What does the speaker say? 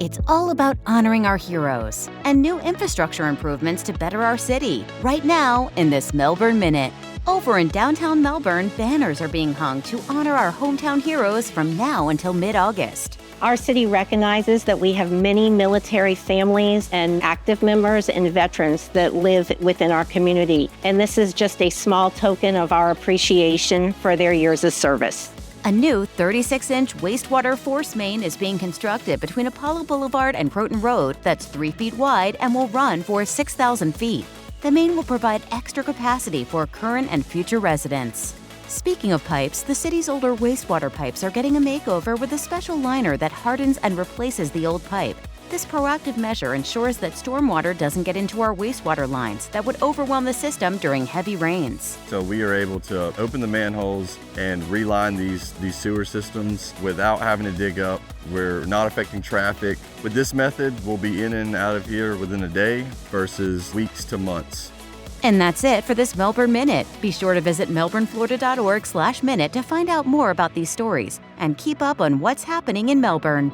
It's all about honoring our heroes and new infrastructure improvements to better our city, right now in this Melbourne Minute. Over in downtown Melbourne, banners are being hung to honor our hometown heroes from now until mid-August. Our city recognizes that we have many military families and active members and veterans that live within our community, and this is just a small token of our appreciation for their years of service. A new 36-inch wastewater force main is being constructed between Apollo Boulevard and Croton Road that's 3 feet wide and will run for 6,000 feet. The main will provide extra capacity for current and future residents. Speaking of pipes, the city's older wastewater pipes are getting a makeover with a special liner that hardens and replaces the old pipe. This proactive measure ensures that stormwater doesn't get into our wastewater lines that would overwhelm the system during heavy rains. So we are able to open the manholes and reline these sewer systems without having to dig up. We're not affecting traffic. With this method, we'll be in and out of here within a day versus weeks to months. And that's it for this Melbourne Minute. Be sure to visit melbourneflorida.org/minute to find out more about these stories and keep up on what's happening in Melbourne.